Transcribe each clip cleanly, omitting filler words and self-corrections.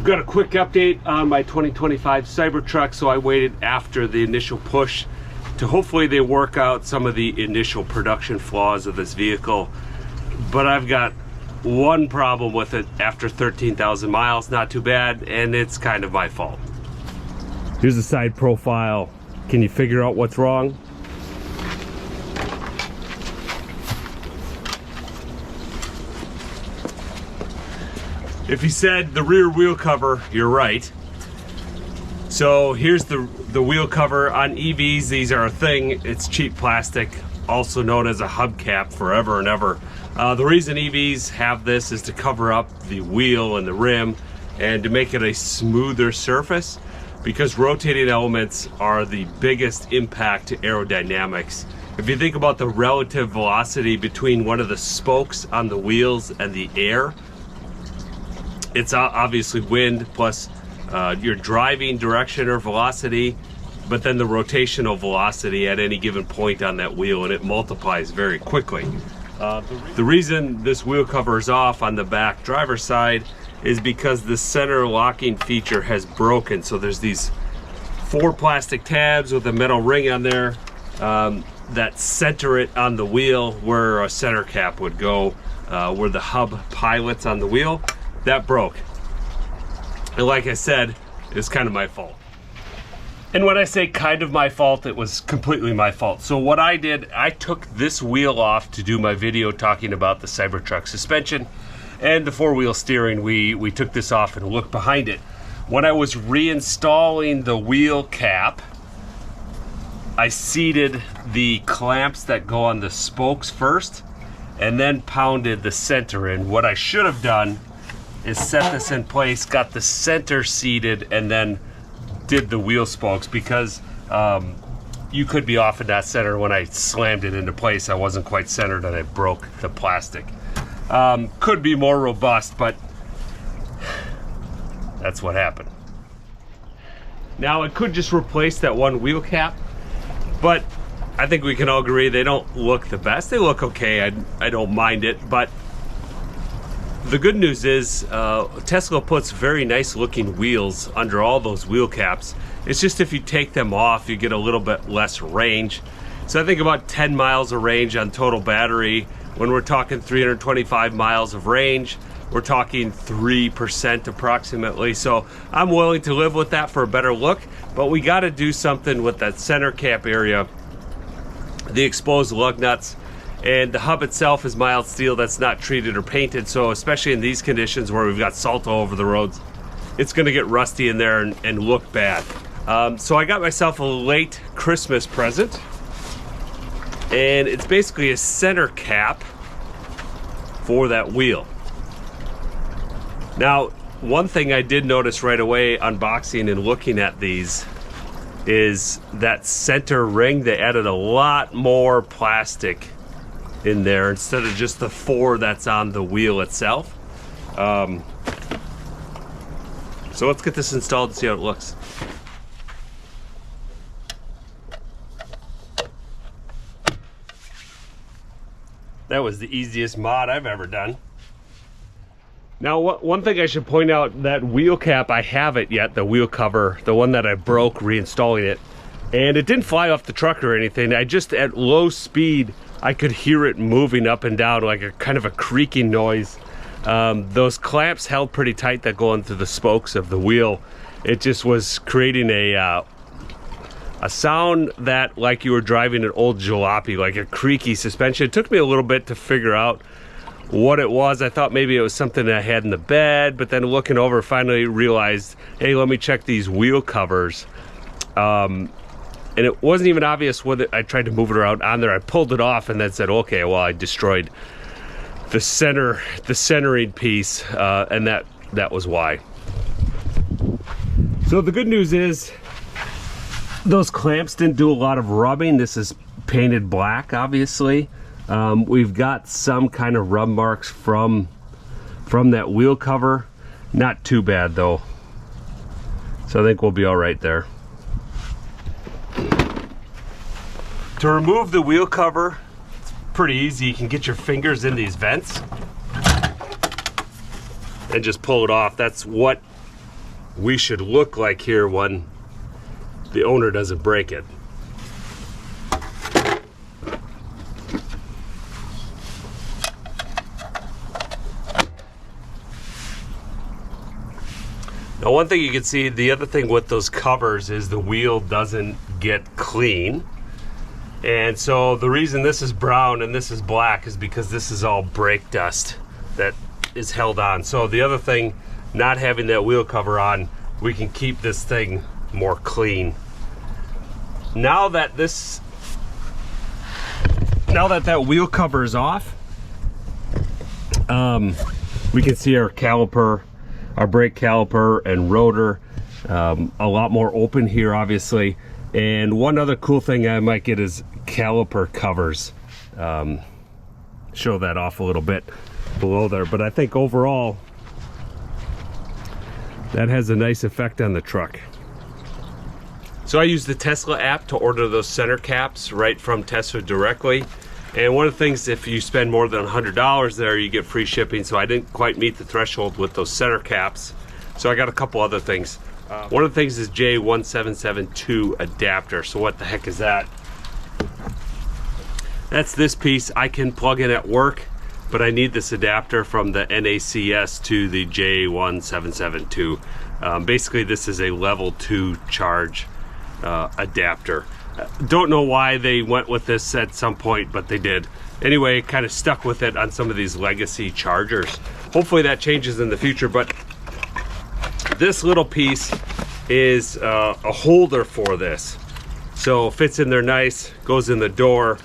I've got a quick update on my 2025 CyberTruck. So I waited after the initial push to hopefully they work out some of the initial production flaws of this vehicle. But I've got one problem with it after 13,000 miles, not too bad, and it's kind of my fault. Here's the side profile. Can you figure out what's wrong? If you said the rear wheel cover, you're right. So here's the wheel cover. On EVs, these are a thing. It's cheap plastic, also known as a hubcap forever and ever. The reason EVs have this is to cover up the wheel and the rim and to make it a smoother surface, because rotating elements are the biggest impact to aerodynamics. If you think about the relative velocity between one of the spokes on the wheels and the air, it's obviously wind plus your driving direction or velocity, but then the rotational velocity at any given point on that wheel, and it multiplies very quickly. The reason this wheel cover is off on the back driver's side is because the center locking feature has broken. So there's these 4 plastic tabs with a metal ring on there that center it on the wheel where a center cap would go, where the hub pilots on the wheel. That broke. And like I said, it's kind of my fault. And when I say kind of my fault, it was completely my fault. So what I did, I took this wheel off to do my video talking about the CyberTruck suspension and the 4-wheel steering. We took this off and looked behind it. When I was reinstalling the wheel cap, I seated the clamps that go on the spokes first and then pounded the center in. What I should have done is set this in place, got the center seated, and then did the wheel spokes, because you could be off in that center. When I slammed it into place, I wasn't quite centered and I broke the plastic. Could be more robust, but that's what happened. Now I could just replace that one wheel cap, but I think we can all agree they don't look the best. They look okay, I don't mind it, but the good news is Tesla puts very nice looking wheels under all those wheel caps. It's just if you take them off, you get a little bit less range. So I think about 10 miles of range on total battery. When we're talking 325 miles of range, we're talking 3% approximately. So I'm willing to live with that for a better look, but we got to do something with that center cap area, the exposed lug nuts. And the hub itself is mild steel that's not treated or painted, so especially in these conditions where we've got salt all over the roads, it's going to get rusty in there and look bad. So I got myself a late Christmas present, and it's basically a center cap for that wheel. Now, one thing I did notice right away unboxing and looking at these is that center ring. They added a lot more plastic in there instead of just the 4 that's on the wheel itself. So let's get this installed and see how it looks. That was the easiest mod I've ever done. Now, one thing I should point out, that wheel cap, I have it yet, the wheel cover, the one that I broke reinstalling it, and it didn't fly off the truck or anything. I just, at low speed, I could hear it moving up and down like a kind of a creaking noise. Those clamps held pretty tight that go into the spokes of the wheel. It just was creating a sound that like you were driving an old jalopy, like a creaky suspension. It took me a little bit to figure out what it was. I thought maybe it was something I had in the bed, but then looking over, finally realized, hey, let me check these wheel covers. And it wasn't even obvious whether I tried to move it around on there. I pulled it off and then said, okay, well, I destroyed the centering piece, and that was why. So the good news is those clamps didn't do a lot of rubbing. This is painted black, obviously. We've got some kind of rub marks from that wheel cover. Not too bad though. So I think we'll be all right there. To remove the wheel cover, it's pretty easy. You can get your fingers in these vents and just pull it off. That's what we should look like here when the owner doesn't break it. Now, one thing you can see, the other thing with those covers is the wheel doesn't get clean. And so the reason this is brown and this is black is because this is all brake dust that is held on. So the other thing, not having that wheel cover on, we can keep this thing more clean. Now that that wheel cover is off, we can see our caliper, our brake caliper and rotor a lot more open here, obviously. And one other cool thing I might get is caliper covers. Show that off a little bit below there, but I think overall that has a nice effect on the truck. So I use the Tesla app to order those center caps right from Tesla directly. And one of the things, if you spend more than $100 there, you get free shipping. So I didn't quite meet the threshold with those center caps. So I got a couple other things. One of the things is J1772 adapter. So what the heck is that? That's this piece I can plug in at work, but I need this adapter from the NACS to the J1772. Basically, this is a level 2 charge adapter. Don't know why they went with this at some point, but they did. Anyway, kind of stuck with it on some of these legacy chargers. Hopefully that changes in the future, but this little piece is a holder for this. So fits in there nice, goes in the door,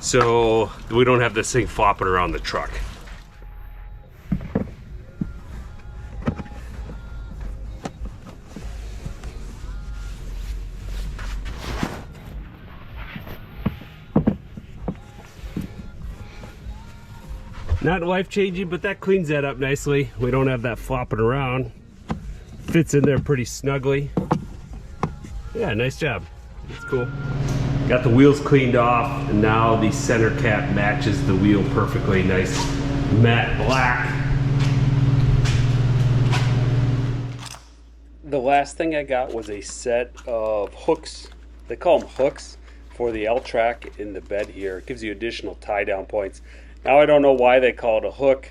so we don't have this thing flopping around the truck. Not life-changing, but that cleans that up nicely. We don't have that flopping around. Fits in there pretty snugly. Yeah, nice job. That's cool. Got the wheels cleaned off, and now the center cap matches the wheel perfectly. Nice matte black. The last thing I got was a set of hooks. They call them hooks for the L-track in the bed here. It gives you additional tie-down points. Now I don't know why they call it a hook.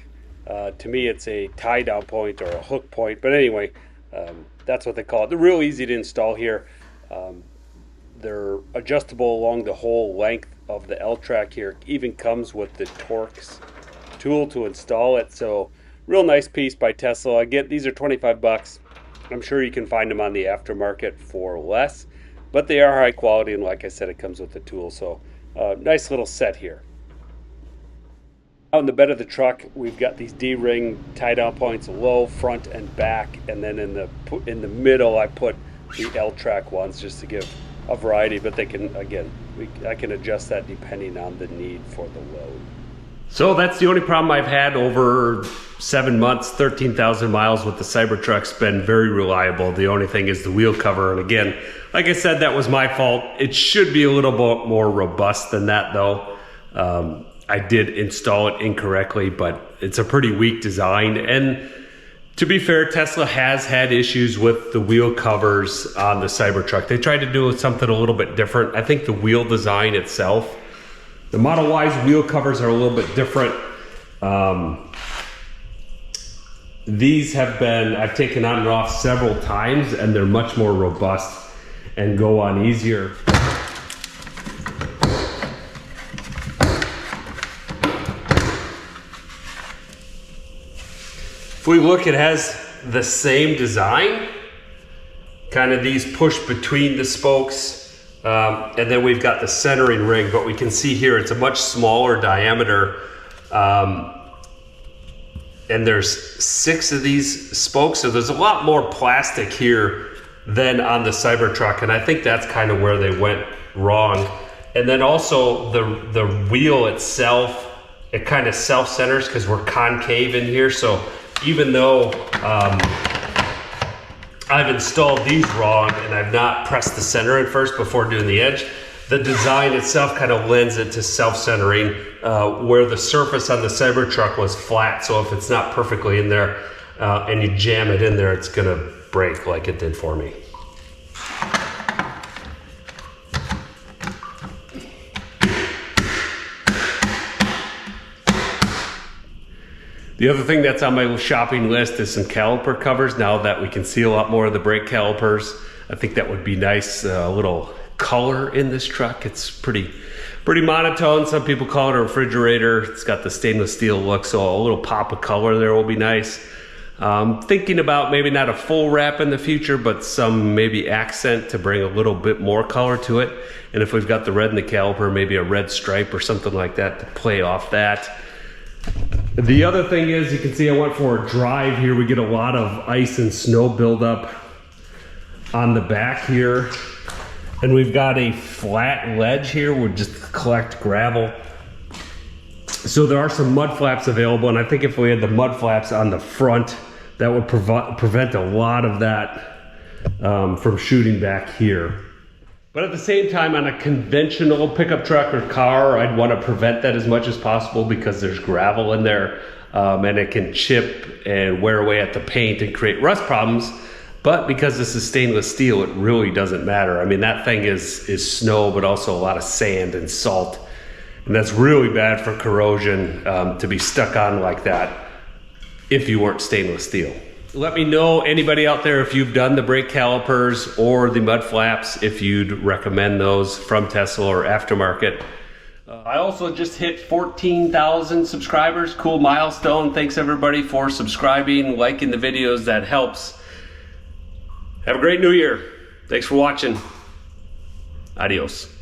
To me it's a tie-down point or a hook point, but anyway, that's what they call it. They're real easy to install here. They're adjustable along the whole length of the L-track here. Even comes with the Torx tool to install it. So real nice piece by Tesla. Again, these are 25 bucks. I'm sure you can find them on the aftermarket for less, but they are high quality, and like I said, it comes with the tool. So nice little set here. Out in the bed of the truck, we've got these D-ring tie-down points, low, front, and back, and then in the middle I put the L-track ones just to give a variety. But they can, again, I can adjust that depending on the need for the load. So that's the only problem I've had over 7 months, 13,000 miles with the CyberTruck's been very reliable. The only thing is the wheel cover, and again, like I said, that was my fault. It should be a little bit more robust than that, though. I did install it incorrectly, but it's a pretty weak design. And to be fair, Tesla has had issues with the wheel covers on the CyberTruck. They tried to do something a little bit different. I think the wheel design itself, the Model Y's wheel covers are a little bit different. These have been, I've taken on and off several times, and they're much more robust and go on easier. If we look, it has the same design, kind of these push between the spokes, and then we've got the centering ring, but we can see here it's a much smaller diameter, and there's 6 of these spokes, so there's a lot more plastic here than on the CyberTruck, and I think that's kind of where they went wrong. And then also the wheel itself, it kind of self-centers because we're concave in here, so even though I've installed these wrong and I've not pressed the center in first before doing the edge, the design itself kind of lends it to self-centering, where the surface on the CyberTruck was flat, so if it's not perfectly in there, and you jam it in there, it's gonna break like it did for me. The other thing that's on my shopping list is some caliper covers. Now that we can see a lot more of the brake calipers, I think that would be nice, a little color in this truck. It's pretty monotone. Some people call it a refrigerator. It's got the stainless steel look, so a little pop of color there will be nice. Thinking about maybe not a full wrap in the future, but some maybe accent to bring a little bit more color to it. And if we've got the red in the caliper, maybe a red stripe or something like that to play off that. The other thing is, you can see I went for a drive here. We get a lot of ice and snow buildup on the back here. And we've got a flat ledge here. We'll just collect gravel. So there are some mud flaps available, and I think if we had the mud flaps on the front, that would prevent a lot of that from shooting back here. But at the same time, on a conventional pickup truck or car, I'd want to prevent that as much as possible because there's gravel in there, and it can chip and wear away at the paint and create rust problems. But because this is stainless steel, it really doesn't matter. I mean, that thing is snow, but also a lot of sand and salt. And that's really bad for corrosion to be stuck on like that if you weren't stainless steel. Let me know, anybody out there, if you've done the brake calipers or the mud flaps, if you'd recommend those from Tesla or aftermarket. I also just hit 14,000 subscribers. Cool milestone. Thanks everybody for subscribing, liking the videos. That helps. Have a great new year. Thanks for watching. Adios.